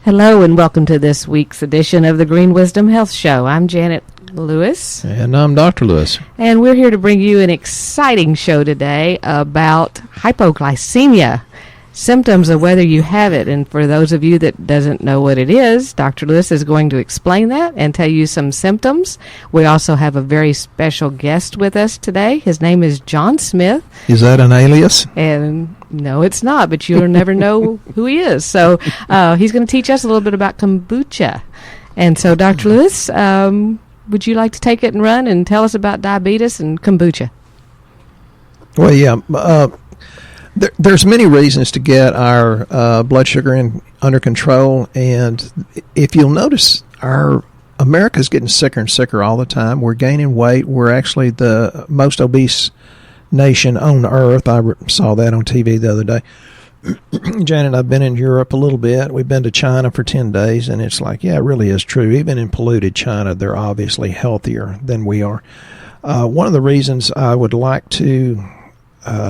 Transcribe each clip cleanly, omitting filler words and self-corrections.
Hello and welcome to this week's edition of the Green Wisdom Health Show. I'm Janet Lewis. And I'm Dr. Lewis. And we're here to bring you an exciting show today about hypoglycemia, symptoms of whether you have it. And for those of you that doesn't know what it is, Dr. Lewis is going to explain that and tell you some symptoms. We also have a very special guest with us today. His name is John Smith. Is that an alias? And no, it's not, but you'll never know who he is. So he's going to teach us a little bit about kombucha. And so, Dr. Lewis, would you like to take it and run and tell us about diabetes and kombucha? Well, yeah. There's many reasons to get our blood sugar under control. And if you'll notice, America's getting sicker and sicker all the time. We're gaining weight. We're actually the most obese nation on earth. I saw that on TV the other day. Janet, I've been in Europe a little bit. We've been to China for 10 days, and it's like, yeah, it really is true. Even in polluted China, they're obviously healthier than we are. One of the reasons I would like to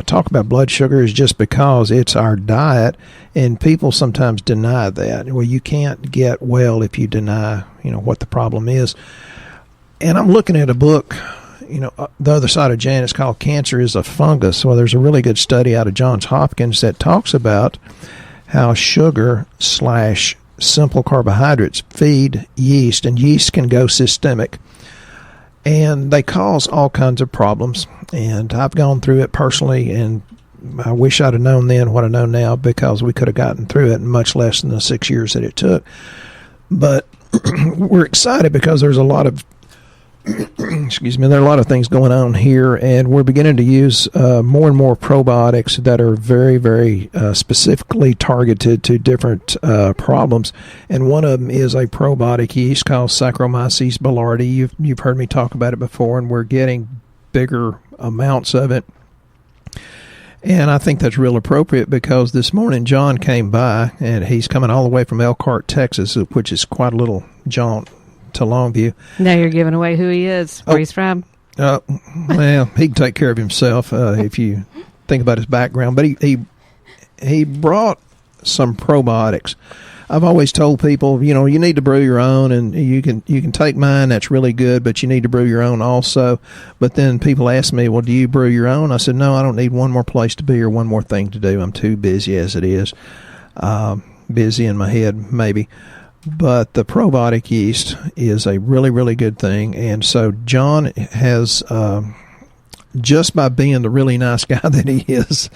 talk about blood sugar is just because it's our diet, and people sometimes deny that. Well, you can't get well if you deny, what the problem is. And I'm looking at a book, the other side of Janet's called Cancer is a Fungus. Well, there's a really good study out of Johns Hopkins that talks about how sugar / simple carbohydrates feed yeast, and yeast can go systemic. And they cause all kinds of problems. And I've gone through it personally, and I wish I'd have known then what I know now, because we could have gotten through it in much less than the 6 years that it took. But we're excited because there's a lot of there are a lot of things going on here, and we're beginning to use more and more probiotics that are very, very specifically targeted to different problems. And one of them is a probiotic yeast called Saccharomyces boulardii. You've heard me talk about it before, and we're getting bigger amounts of it. And I think that's real appropriate, because this morning John came by, and he's coming all the way from Elkhart, Texas, which is quite a little jaunt to Longview. Now you're giving away who he is, where he's from. Well, he can take care of himself if you think about his background. But he brought some probiotics. I've always told people, you need to brew your own, and you can take mine. That's really good, but you need to brew your own also. But then people ask me, well, do you brew your own? I said, no, I don't need one more place to be or one more thing to do. I'm too busy as it is. Busy in my head, maybe. But the probiotic yeast is a really, really good thing. And so John has, just by being the really nice guy that he is,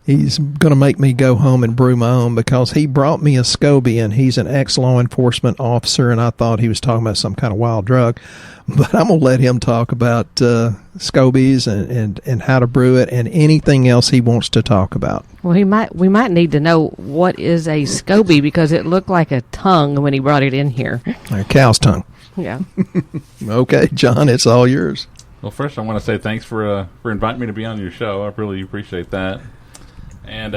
he's going to make me go home and brew my own, because he brought me a SCOBY, and he's an ex-law enforcement officer, and I thought he was talking about some kind of wild drug. But I'm going to let him talk about SCOBYs and how to brew it and anything else he wants to talk about. Well, we might need to know what is a SCOBY, because it looked like a tongue when he brought it in here. A cow's tongue. Yeah. Okay, John, it's all yours. Well, first I want to say thanks for inviting me to be on your show. I really appreciate that. And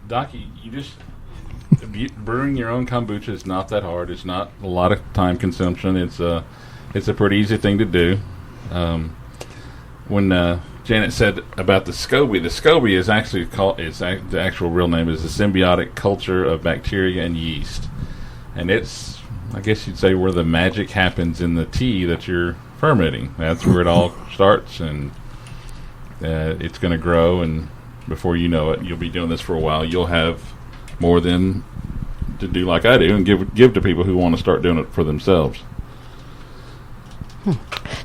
Doc, you just brewing your own kombucha is not that hard. It's not a lot of time consumption. It's a pretty easy thing to do. When Janet said about the SCOBY is actually the actual real name is the symbiotic culture of bacteria and yeast, and it's, I guess you'd say, where the magic happens in the tea that you're fermenting. That's where it all starts, and it's going to grow, and before you know it, you'll be doing this for a while. You'll have more than to do like I do and give to people who want to start doing it for themselves.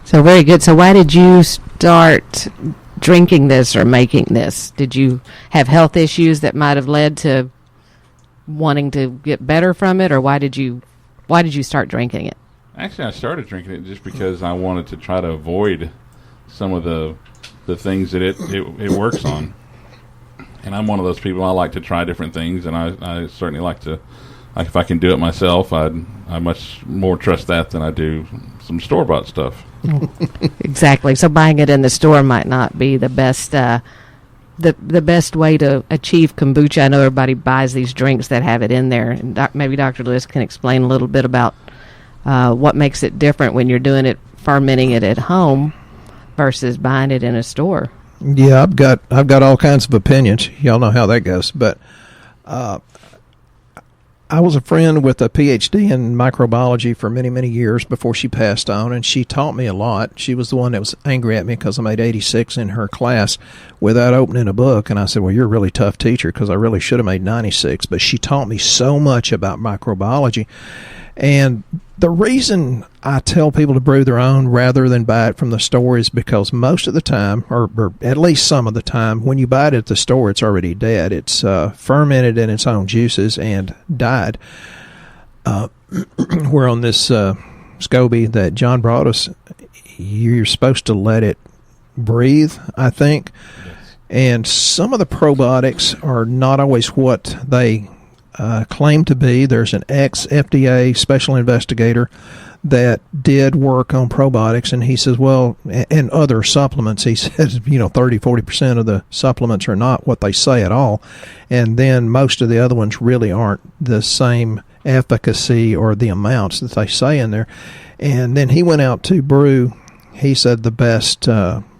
So very good. So why did you start drinking this or making this? Did you have health issues that might have led to wanting to get better from it, or why did you start drinking it? Actually, I started drinking it just because I wanted to try to avoid some of the things that it works on. And I'm one of those people, I like to try different things, and I certainly like to, if I can do it myself, I much more trust that than I do some store-bought stuff. Exactly. So buying it in the store might not be the best the best way to achieve kombucha. I know everybody buys these drinks that have it in there, and maybe Dr. Lewis can explain a little bit about what makes it different when you're doing it, fermenting it at home versus buying it in a store. Yeah, I've got all kinds of opinions. Y'all know how that goes, but I I was a friend with a PhD in microbiology for many, many years before she passed on, and she taught me a lot. She was the one that was angry at me because I made 86 in her class without opening a book, and I said, well, you're a really tough teacher because I really should have made 96, but she taught me so much about microbiology. And the reason I tell people to brew their own rather than buy it from the store is because most of the time, or at least some of the time, when you buy it at the store, it's already dead. It's fermented in its own juices and died. Where on this SCOBY that John brought us, you're supposed to let it breathe, I think. Yes. And some of the probiotics are not always what they claim to be. There's an ex-FDA special investigator that did work on probiotics, and he says, well, and other supplements, he says, 30-40% of the supplements are not what they say at all, and then most of the other ones really aren't the same efficacy or the amounts that they say in there. And then he went out to brew, he said, the best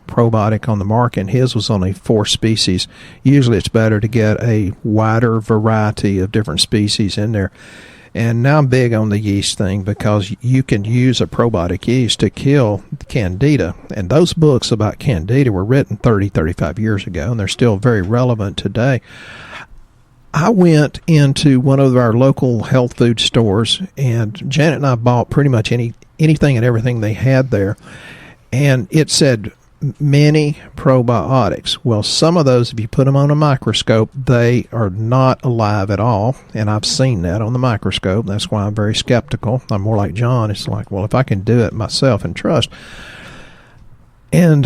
probiotic on the market, and his was only 4 species. Usually it's better to get a wider variety of different species in there. And now I'm big on the yeast thing because you can use a probiotic yeast to kill candida. And those books about candida were written 35 years ago, and they're still very relevant today. I went into one of our local health food stores, and Janet and I bought pretty much anything and everything they had there. And it said many probiotics. Well, some of those, if you put them on a microscope, they are not alive at all, and I've seen that on the microscope. That's why I'm very skeptical. I'm more like John. It's like, well, if I can do it myself and trust. And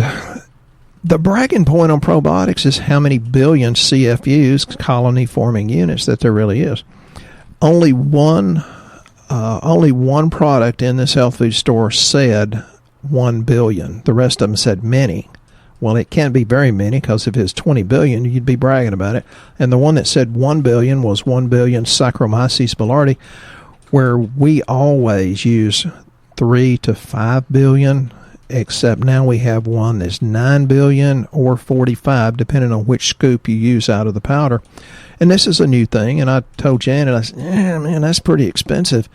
the bragging point on probiotics is how many billion CFUs, colony-forming units, that there really is. Only one product in this health food store said 1 billion. The rest of them said many. Well, it can't be very many, because if it's 20 billion, you'd be bragging about it. And the one that said 1 billion was 1 billion Saccharomyces boulardii, where we always use 3 to 5 billion, except now we have one that's 9 billion or 45, depending on which scoop you use out of the powder. And this is a new thing, and I told Janet, I said, man, that's pretty expensive.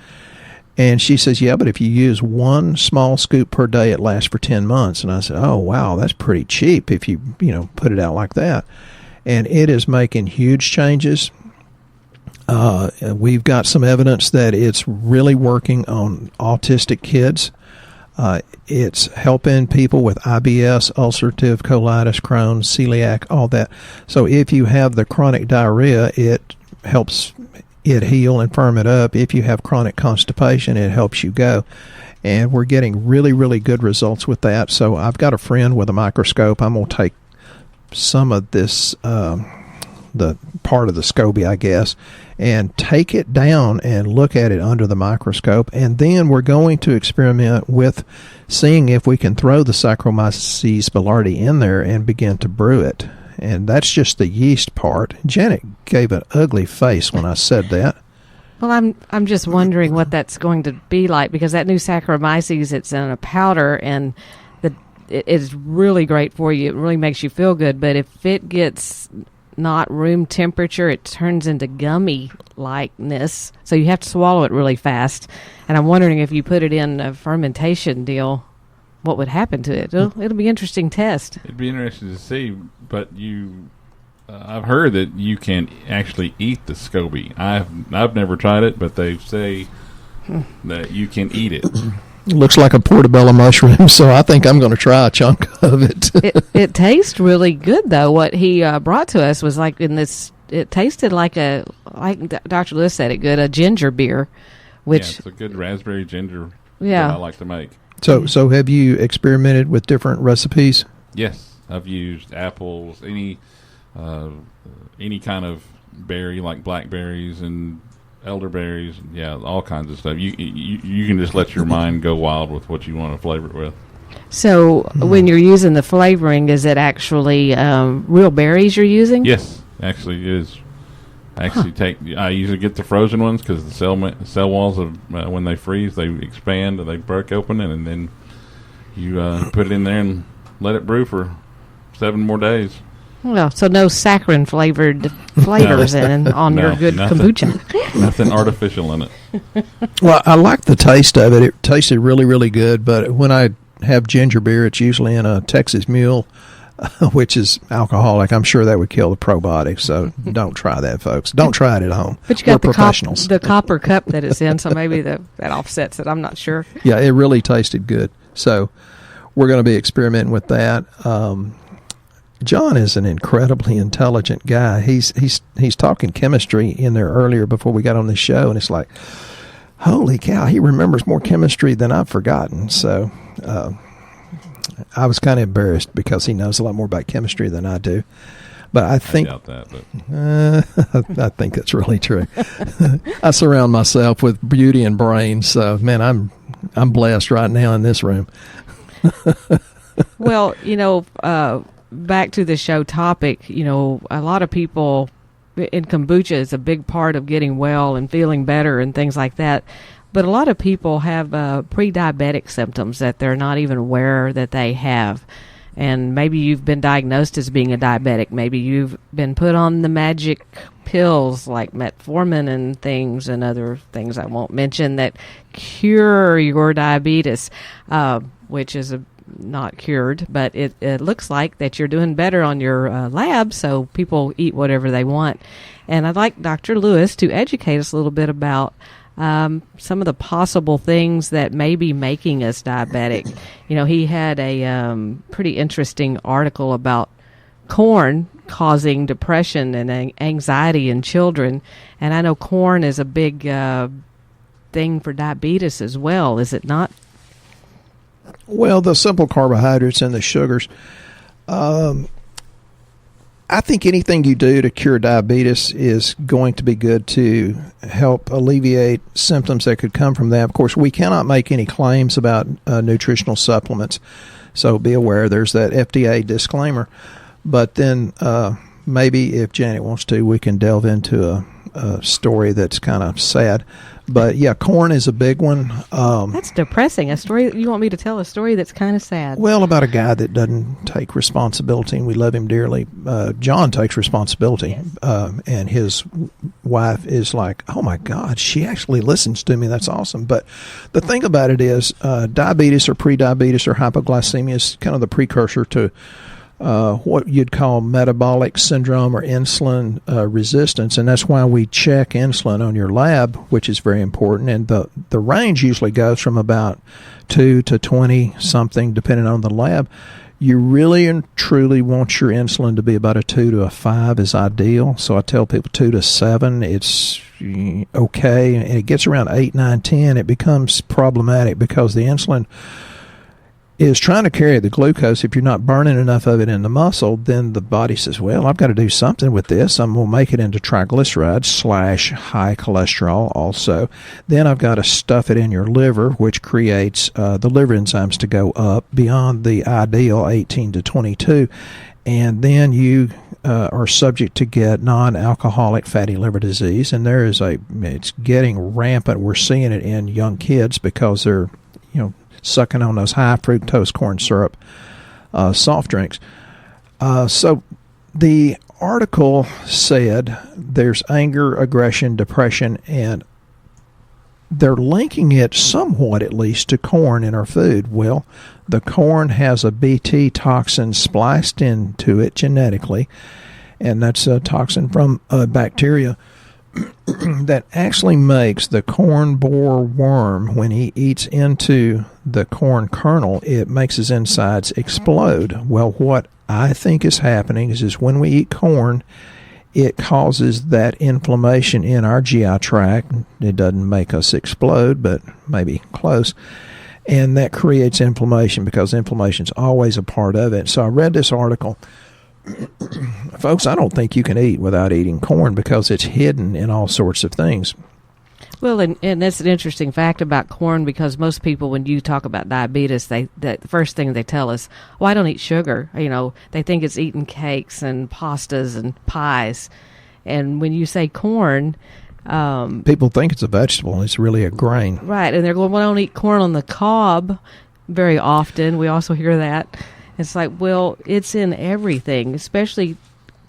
And she says, yeah, but if you use 1 small scoop per day, it lasts for 10 months. And I said, oh, wow, that's pretty cheap if you put it out like that. And it is making huge changes. We've got some evidence that it's really working on autistic kids. It's helping people with IBS, ulcerative colitis, Crohn's, celiac, all that. So if you have the chronic diarrhea, it helps it heal and firm it up. If you have chronic constipation, it helps you go. And we're getting really, really good results with that. So I've got a friend with a microscope. I'm going to take some of this, the part of the SCOBY, I guess, and take it down and look at it under the microscope. And then we're going to experiment with seeing if we can throw the Saccharomyces boulardii in there and begin to brew it. And that's just the yeast part. Janet gave an ugly face when I said that. Well, I'm just wondering what that's going to be like, because that new Saccharomyces, it's in a powder, and it is really great for you. It really makes you feel good. But if it gets not room temperature, it turns into gummy likeness. So you have to swallow it really fast. And I'm wondering if you put it in a fermentation deal, what would happen to it? It'll be an interesting test. It'd be interesting to see, but I've heard that you can actually eat the SCOBY. I've never tried it, but they say that you can eat it. It looks like a portobello mushroom, so I think I'm going to try a chunk of it. It tastes really good, though. What he brought to us was like it tasted like Dr. Lewis said it good, a ginger beer. Which, it's a good raspberry ginger that I like to make. So have you experimented with different recipes? Yes, I've used apples, any kind of berry like blackberries and elderberries, all kinds of stuff. You can just let your mind go wild with what you want to flavor it with. So when you're using the flavoring, is it actually real berries you're using? Yes, actually it is. I usually get the frozen ones because the cell walls when they freeze, they expand and they break open, and then you put it in there and let it brew for 7 more days. Well, so no saccharin flavored flavors on your good kombucha. Nothing artificial in it. Well, I like the taste of it. It tasted really, really good. But when I have ginger beer, it's usually in a Texas Mule, which is alcoholic. I'm sure that would kill the probiotics. So don't try that, folks. Don't try it at home. But you got We're professionals. the copper cup that it's in, so maybe that offsets it. I'm not sure. Yeah, it really tasted good. So we're going to be experimenting with that. John is an incredibly intelligent guy. He's talking chemistry in there earlier before we got on the show, and it's like, holy cow, he remembers more chemistry than I've forgotten. So I was kind of embarrassed because he knows a lot more about chemistry than I do. But I think doubt that, but. I think that's really true. I surround myself with beauty and brains, so man, I'm blessed right now in this room. Well, back to the show topic, a lot of people in kombucha is a big part of getting well and feeling better and things like that. But a lot of people have pre-diabetic symptoms that they're not even aware that they have. And maybe you've been diagnosed as being a diabetic. Maybe you've been put on the magic pills like metformin and things and other things I won't mention that cure your diabetes, which is not cured, but it looks like that you're doing better on your lab, so people eat whatever they want. And I'd like Dr. Lewis to educate us a little bit about some of the possible things that may be making us diabetic. He had a pretty interesting article about corn causing depression and anxiety in children, and I know corn is a big thing for diabetes as well, is it not? Well, the simple carbohydrates and the sugars. I think anything you do to cure diabetes is going to be good to help alleviate symptoms that could come from that. Of course, we cannot make any claims about nutritional supplements, so be aware there's that FDA disclaimer. But then maybe if Janet wants to, we can delve into a story that's kind of sad. But yeah, corn is a big one. That's depressing. A story you want me to tell a story that's kind of sad? Well, about a guy that doesn't take responsibility, and we love him dearly. John takes responsibility, yes. And his wife is like, "Oh my God, she actually listens to me. That's awesome." But the thing about it is, diabetes or pre-diabetes or hypoglycemia is kind of the precursor to what you'd call metabolic syndrome or insulin resistance, and that's why we check insulin on your lab, which is very important. And the range usually goes from about 2 to 20 something, depending on the lab. You really and truly want your insulin to be about a 2 to a 5 is ideal. So I tell people 2 to 7, it's okay. And it gets around 8, 9, 10, it becomes problematic because the insulin is trying to carry the glucose. If you're not burning enough of it in the muscle, then the body says, well, I've got to do something with this. I'm going to make it into triglycerides / high cholesterol also. Then I've got to stuff it in your liver, which creates the liver enzymes to go up beyond the ideal 18 to 22. And then you are subject to get non-alcoholic fatty liver disease. And it's getting rampant. We're seeing it in young kids because they're, sucking on those high fructose corn syrup soft drinks. So the article said there's anger, aggression, depression, and they're linking it somewhat, at least, to corn in our food. Well, the corn has a Bt toxin spliced into it genetically, and that's a toxin from bacteria that actually makes the corn borer worm, when he eats into the corn kernel, it makes his insides explode. Well, what I think is happening is when we eat corn, it causes that inflammation in our GI tract. It doesn't make us explode, but maybe close. And that creates inflammation because inflammation is always a part of it. So I read this article. Folks, I don't think you can eat without eating corn because it's hidden in all sorts of things. Well, and that's an interesting fact about corn, because most people, when you talk about diabetes, the first thing they tell us, "Oh, I don't eat sugar." They think it's eating cakes and pastas and pies. And when you say corn, people think it's a vegetable, and it's really a grain. Right, and they're going, "Well, I don't eat corn on the cob very often." We also hear that. It's like, well, it's in everything, especially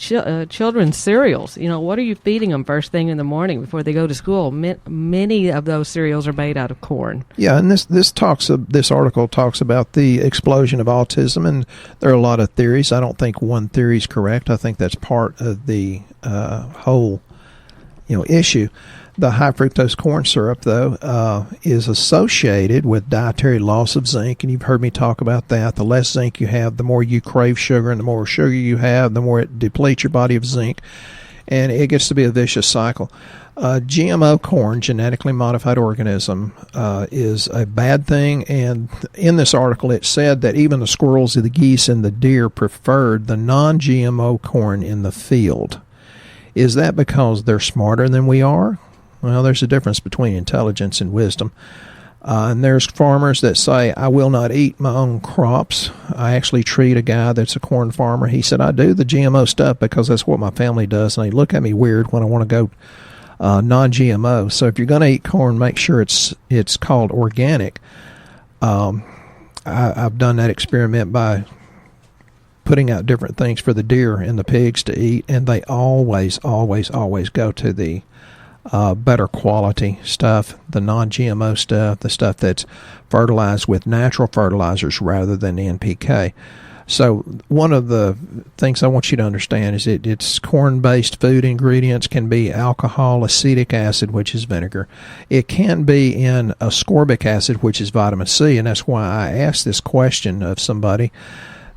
children's cereals. What are you feeding them first thing in the morning before they go to school? Many of those cereals are made out of corn. Yeah, and this article talks about the explosion of autism, and there are a lot of theories. I don't think one theory is correct. I think that's part of the whole issue. The high fructose corn syrup, though, is associated with dietary loss of zinc, and you've heard me talk about that. The less zinc you have, the more you crave sugar, and the more sugar you have, the more it depletes your body of zinc, and it gets to be a vicious cycle. GMO corn, genetically modified organism, is a bad thing, and in this article it said that even the squirrels, the geese, and the deer preferred the non-GMO corn in the field. Is that because they're smarter than we are? Well, there's a difference between intelligence and wisdom. And there's farmers that say, I will not eat my own crops. I actually treat a guy that's a corn farmer. He said, I do the GMO stuff because that's what my family does. And they look at me weird when I want to go non-GMO. So if you're going to eat corn, make sure it's called organic. I've done that experiment by putting out different things for the deer and the pigs to eat, and they always go to the better quality stuff, the non-GMO stuff, the stuff that's fertilized with natural fertilizers rather than NPK. So one of the things I want you to understand is it's corn-based food ingredients can be alcohol, acetic acid, which is vinegar. It can be in ascorbic acid, which is vitamin C, and that's why I asked this question of somebody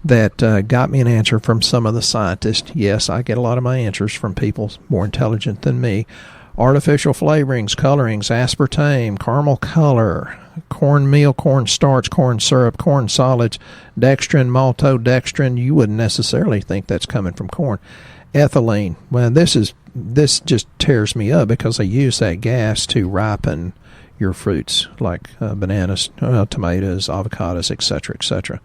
that got me an answer from some of the scientists. Yes, I get a lot of my answers from people more intelligent than me. Artificial flavorings, colorings, aspartame, caramel color, cornmeal, cornstarch, corn syrup, corn solids, dextrin, maltodextrin. You wouldn't necessarily think that's coming from corn. Ethylene. Well, this just tears me up because they use that gas to ripen your fruits like bananas, tomatoes, avocados, etc., etc.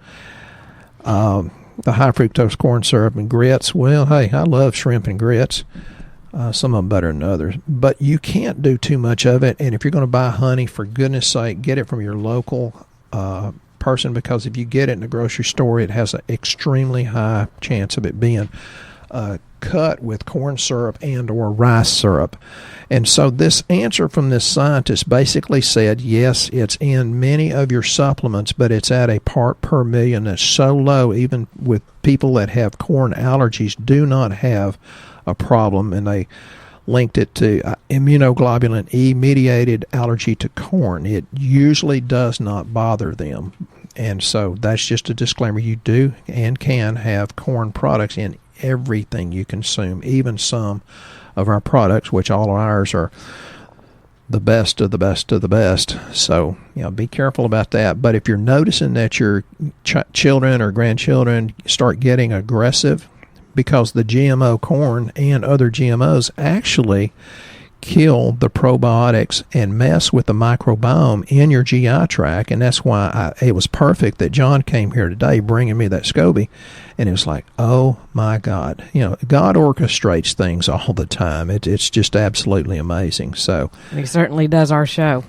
The high fructose corn syrup and grits. Well, hey, I love shrimp and grits. Some of them better than others. But you can't do too much of it. And if you're going to buy honey, for goodness sake, get it from your local person, because if you get it in the grocery store, it has an extremely high chance of it being cut with corn syrup and or rice syrup. And so this answer from this scientist basically said, yes, it's in many of your supplements, but it's at a part per million that's so low, even with people that have corn allergies do not have a problem. And they linked it to immunoglobulin E mediated allergy to corn. It usually does not bother them. And so that's just a disclaimer. You do and can have corn products in everything you consume, even some of our products, which all of ours are the best of the best of the best. So, be careful about that. But if you're noticing that your children or grandchildren start getting aggressive, because the GMO corn and other GMOs actually kill the probiotics and mess with the microbiome in your GI tract. And that's why it was perfect that John came here today bringing me that SCOBY. And it was like, oh my God. God orchestrates things all the time. It's just absolutely amazing. So he certainly does our show.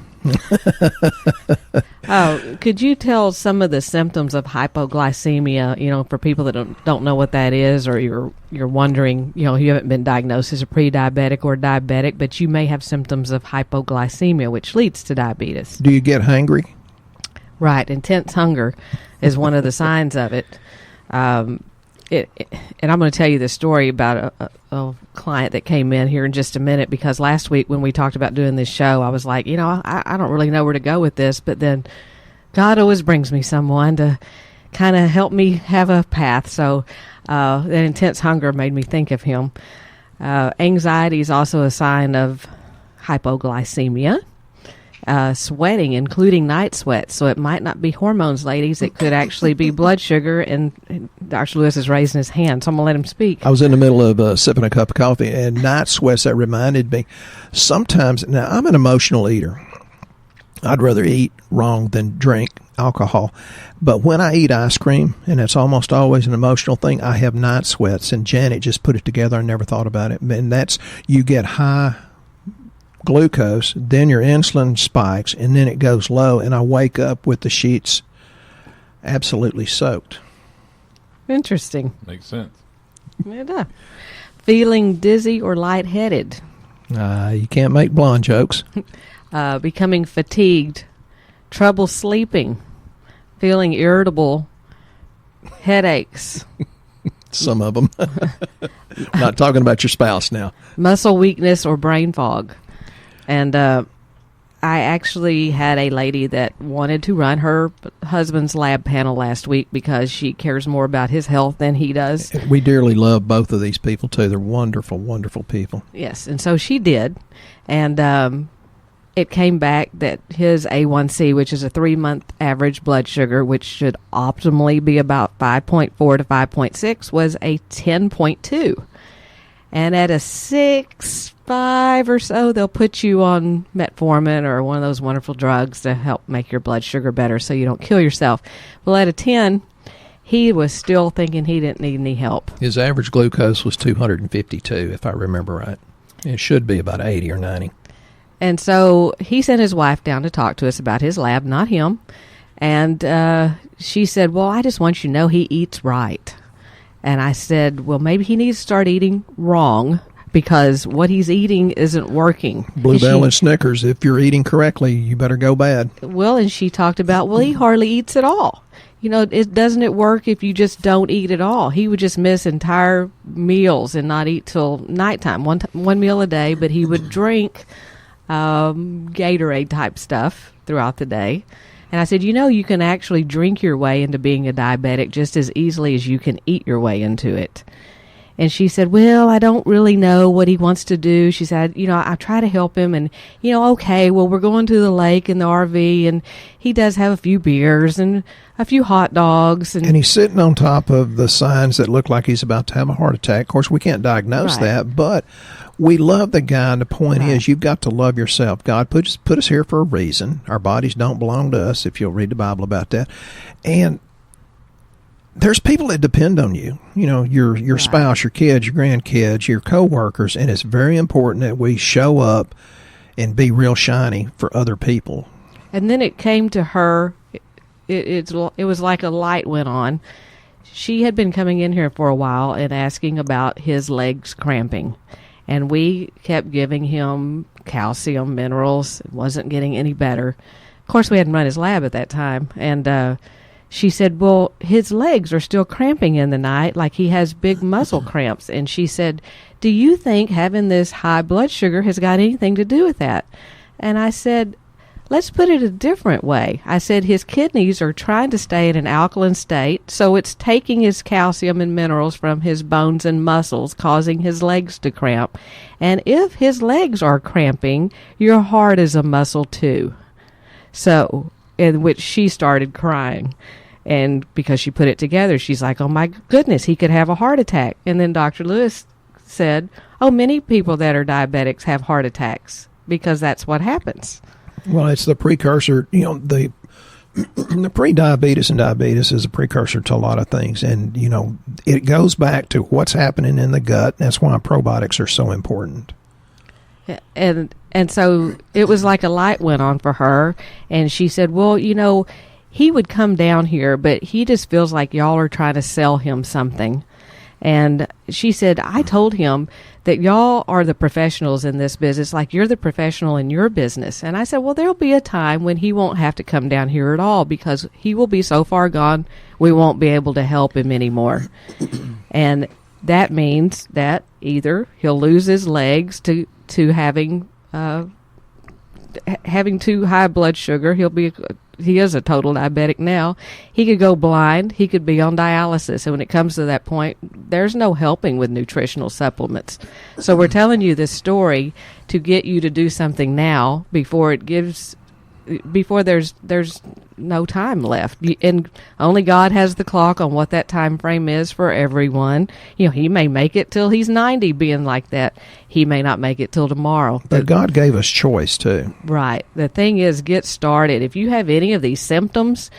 Could you tell some of the symptoms of hypoglycemia, for people that don't know what that is, or you're wondering, you haven't been diagnosed as a pre-diabetic or diabetic, but you may have symptoms of hypoglycemia, which leads to diabetes. Do you get hangry? Right. Intense hunger is one of the signs of it. And I'm going to tell you this story about a client that came in here in just a minute, because last week when we talked about doing this show, I was like, I don't really know where to go with this, but then God always brings me someone to kind of help me have a path. So that intense hunger made me think of him. Anxiety is also a sign of hypoglycemia. Sweating, including night sweats. So it might not be hormones, ladies. It could actually be blood sugar. And Dr. Lewis is raising his hand, so I'm going to let him speak. I was in the middle of sipping a cup of coffee, and night sweats, that reminded me. Sometimes, now I'm an emotional eater. I'd rather eat wrong than drink alcohol. But when I eat ice cream, and it's almost always an emotional thing, I have night sweats. And Janet just put it together. I never thought about it. And that's, you get high glucose, then your insulin spikes, and then it goes low, and I wake up with the sheets absolutely soaked. Interesting. Makes sense. It does. feeling dizzy or lightheaded, You can't make blonde jokes. becoming fatigued, trouble sleeping, feeling irritable, headaches, Some of them. Not talking about your spouse now. muscle weakness, or brain fog. And I actually had a lady that wanted to run her husband's lab panel last week because she cares more about his health than he does. We dearly love both of these people, too. They're wonderful, wonderful people. Yes, and so she did. And it came back that his A1C, which is a 3-month average blood sugar, which should optimally be about 5.4 to 5.6, was a 10.2. And at a 6.5 or so, they'll put you on metformin or one of those wonderful drugs to help make your blood sugar better so you don't kill yourself. Well, at a 10, he was still thinking he didn't need any help. His average glucose was 252, if I remember right. It should be about 80 or 90. And so he sent his wife down to talk to us about his lab, not him. And she said, well, I just want you to know he eats right. And I said, well, maybe he needs to start eating wrong because what he's eating isn't working. Bluebell and Snickers, if you're eating correctly, you better go bad. Well, and she talked about, well, he hardly eats at all. You know, doesn't it work if you just don't eat at all? He would just miss entire meals and not eat till nighttime, one meal a day, but he would drink Gatorade type stuff throughout the day. And I said, you know, you can actually drink your way into being a diabetic just as easily as you can eat your way into it. And she said, well, I don't really know what he wants to do. She said, you know, I try to help him and, you know, okay, well, we're going to the lake in the RV and he does have a few beers and a few hot dogs. And he's sitting on top of the signs that look like he's about to have a heart attack. Of course, we can't diagnose that, but we love the guy. And the point is, you've got to love yourself. God put us here for a reason. Our bodies don't belong to us, if you'll read the Bible about that. And there's people that depend on you, you know, your spouse, your kids, your grandkids, your coworkers, and it's very important that we show up and be real shiny for other people. And then it came to her, it was like a light went on. She had been coming in here for a while and asking about his legs cramping. And we kept giving him calcium, minerals. It wasn't getting any better. Of course, we hadn't run his lab at that time. And she said, well, his legs are still cramping in the night, like he has big muscle cramps. And she said, do you think having this high blood sugar has got anything to do with that? And I said, let's put it a different way. I said his kidneys are trying to stay in an alkaline state, so it's taking his calcium and minerals from his bones and muscles, causing his legs to cramp. And if his legs are cramping, your heart is a muscle too. So, in which she started crying. And because she put it together, she's like, oh my goodness, he could have a heart attack. And then Dr. Lewis said, oh, many people that are diabetics have heart attacks because that's what happens. Well, it's the precursor, you know, the pre-diabetes and diabetes is a precursor to a lot of things. And, you know, it goes back to what's happening in the gut. That's why probiotics are so important. And so it was like a light went on for her. And she said, well, you know, he would come down here, but he just feels like y'all are trying to sell him something. And she said, I told him that y'all are the professionals in this business, like you're the professional in your business. And I said, well, there'll be a time when he won't have to come down here at all because he will be so far gone, we won't be able to help him anymore. And that means that either he'll lose his legs to having too high blood sugar. He is a total diabetic now. He could go blind. He could be on dialysis. And when it comes to that point, there's no helping with nutritional supplements. So we're telling you this story to get you to do something now before there's no time left. And only God has the clock on what that time frame is for everyone. You know, he may make it till he's 90 being like that. He may not make it till tomorrow. But God gave us choice too. Right. The thing is, get started. If you have any of these symptoms,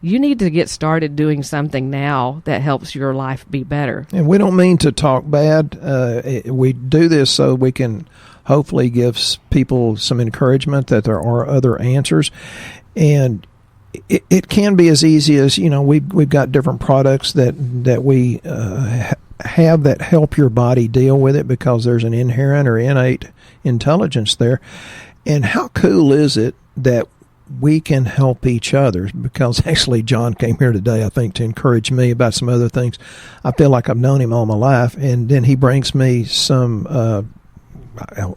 you need to get started doing something now that helps your life be better. And we don't mean to talk bad. We do this so we can hopefully give people some encouragement that there are other answers. And it can be as easy as, you know, we've got different products that we have that help your body deal with it because there's an inherent or innate intelligence there. And how cool is it that we can help each other? Because actually John came here today, I think, to encourage me about some other things. I feel like I've known him all my life, and then he brings me some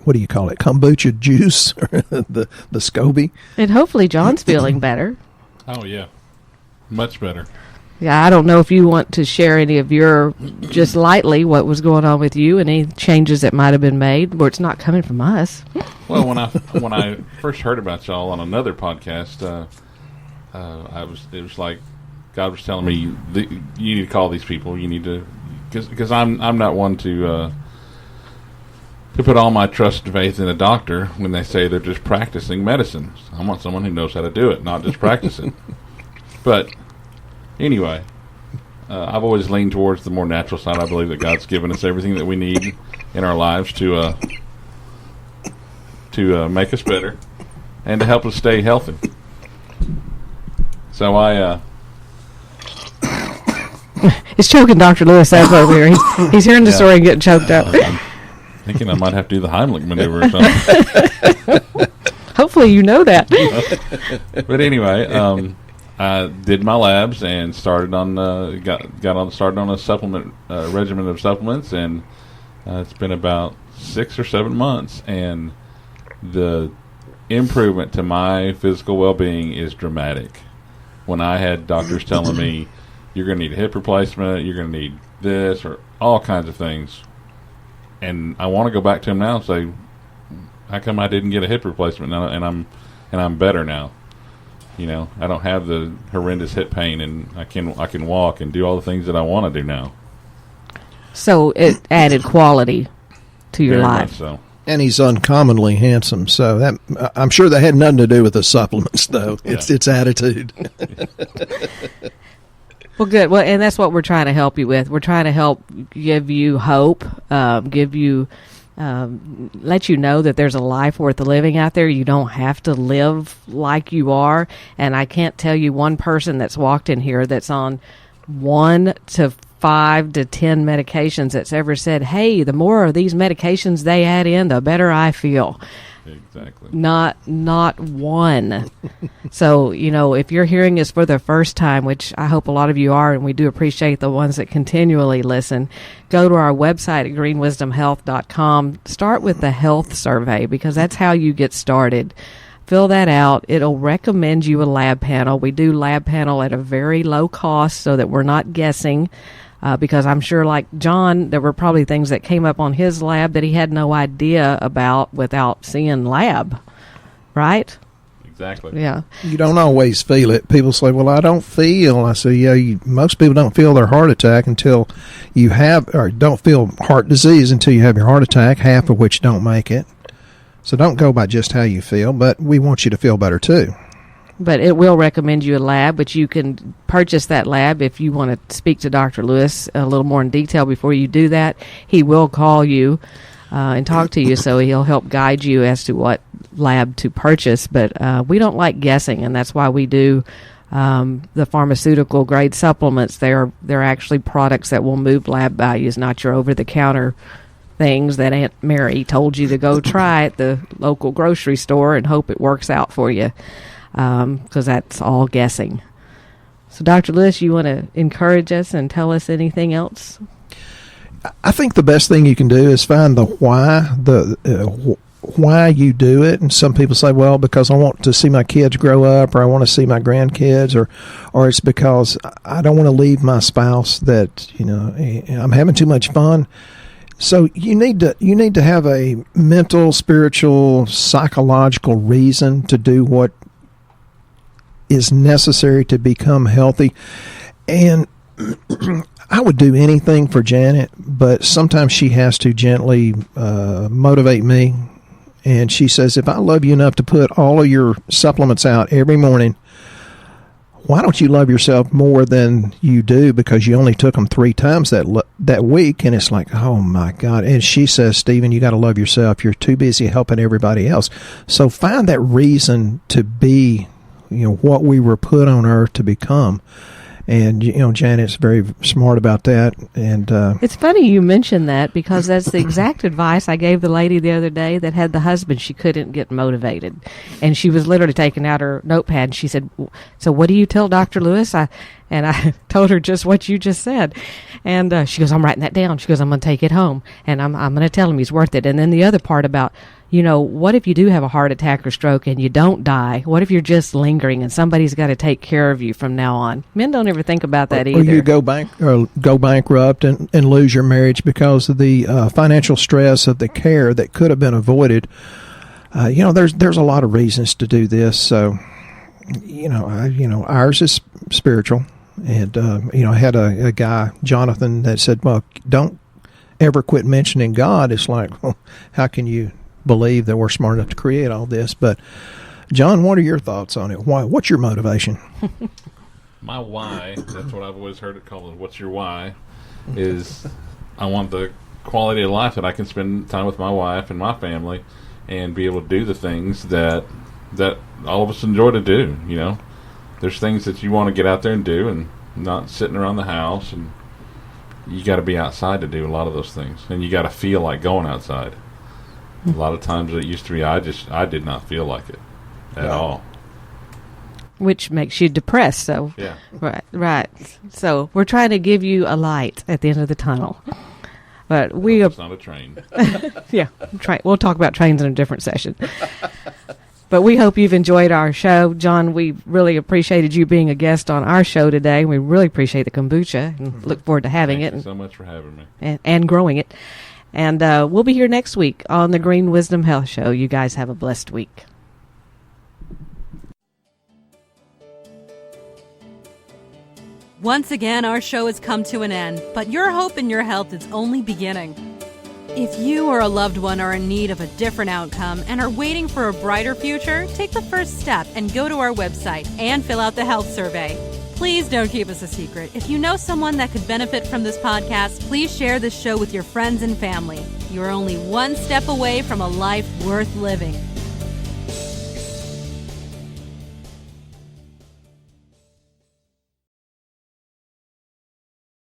what do you call it, kombucha juice, the SCOBY. And hopefully John's feeling better. Oh, yeah. Much better. Yeah, I don't know if you want to share any of your, just lightly, what was going on with you, any changes that might have been made, where it's not coming from us. Well, when I first heard about y'all on another podcast, it was like God was telling me you need to call these people. You need to, because I'm not one to put all my trust and faith in a doctor when they say they're just practicing medicine. I want someone who knows how to do it, not just practice it. But anyway, I've always leaned towards the more natural side. I believe that God's given us everything that we need in our lives to make us better and to help us stay healthy. So I it's choking Dr. Lewis up over here. He's hearing the story and getting choked up. I'm thinking I might have to do the Heimlich maneuver or something. Hopefully you know that. But anyway, I did my labs and started on started on a supplement regimen of supplements, and it's been about 6 or 7 months, and the improvement to my physical well-being is dramatic. When I had doctors telling me you're going to need a hip replacement, you're going to need this, or all kinds of things, and I want to go back to them now and say, how come I didn't get a hip replacement now, and I'm better now? You know, I don't have the horrendous hip pain, and I can walk and do all the things that I want to do now. So it added quality to your Very life. much so. And he's uncommonly handsome, so that I'm sure that had nothing to do with the supplements, though. Yeah. It's attitude. Well, good. Well, and that's what we're trying to help you with. We're trying to help give you hope, give you, let you know that there's a life worth living out there. You don't have to live like you are. And I can't tell you one person that's walked in here that's on 1 to 5 to 10 medications that's ever said, hey, the more of these medications they add in, the better I feel. Exactly. Not one. So, you know, if you're hearing this for the first time, which I hope a lot of you are, and we do appreciate the ones that continually listen, go to our website at greenwisdomhealth.com. Start with the health survey, because that's how you get started. Fill that out. It'll recommend you a lab panel. We do lab panel at a very low cost so that we're not guessing. Because I'm sure, like John, there were probably things that came up on his lab that he had no idea about without seeing lab, right? Exactly. Yeah. You don't always feel it. People say, well, I don't feel. I say, yeah, most people don't feel their heart attack until you have, or don't feel heart disease until you have your heart attack, half of which don't make it. So don't go by just how you feel, but we want you to feel better too. But it will recommend you a lab, but you can purchase that lab if you want to speak to Dr. Lewis a little more in detail. Before you do that, he will call you and talk to you, so he'll help guide you as to what lab to purchase. But we don't like guessing, and that's why we do the pharmaceutical grade supplements. They're actually products that will move lab values, not your over-the-counter things that Aunt Mary told you to go try at the local grocery store and hope it works out for you. Because that's all guessing. So, Dr. Lewis, you want to encourage us and tell us anything else? I think the best thing you can do is find the why, why you do it. And some people say, well, because I want to see my kids grow up, or I want to see my grandkids, or it's because I don't want to leave my spouse, that, you know, I'm having too much fun. So you need to have a mental, spiritual, psychological reason to do what is necessary to become healthy. And I would do anything for Janet, but sometimes she has to gently motivate me. And she says, if I love you enough to put all of your supplements out every morning, why don't you love yourself more than you do, because you only took them 3 times that week? And it's like, oh my God. And she says, Stephen, you got to love yourself. You're too busy helping everybody else. So find that reason to be, you know, what we were put on earth to become. And, Janet's very smart about that. And it's funny you mentioned that, because that's the exact advice I gave the lady the other day that had the husband. She couldn't get motivated. And she was literally taking out her notepad. And she said, "So what do you tell Dr. Lewis?" And I told her just what you just said. And she goes, "I'm writing that down." She goes, "I'm going to take it home. And I'm going to tell him he's worth it." And then the other part about, what if you do have a heart attack or stroke and you don't die? What if you're just lingering and somebody's got to take care of you from now on? Men don't ever think about that either. Or you go bankrupt and lose your marriage because of the financial stress of the care that could have been avoided. There's a lot of reasons to do this. So, ours is spiritual. And, I had a guy, Jonathan, that said, "Well, don't ever quit mentioning God." It's like, well, how can you believe that we're smart enough to create all this? But, John, what are your thoughts on it? What's your motivation? My why, that's what I've always heard it called, what's your why, is I want the quality of life that I can spend time with my wife and my family and be able to do the things that all of us enjoy to do, There's things that you want to get out there and do, and not sitting around the house, and you got to be outside to do a lot of those things, and you got to feel like going outside. A lot of times it used to be I did not feel like it at all, which makes you depressed. So yeah, right. So we're trying to give you a light at the end of the tunnel. But it's not a train. Yeah, we'll talk about trains in a different session. But we hope you've enjoyed our show. John, we really appreciated you being a guest on our show today. We really appreciate the kombucha and look forward to having it. Thank you so much for having me. And growing it. And we'll be here next week on the Green Wisdom Health Show. You guys have a blessed week. Once again, our show has come to an end, but your hope in your health is only beginning. If you or a loved one are in need of a different outcome and are waiting for a brighter future, take the first step and go to our website and fill out the health survey. Please don't keep us a secret. If you know someone that could benefit from this podcast, please share this show with your friends and family. You are only one step away from a life worth living.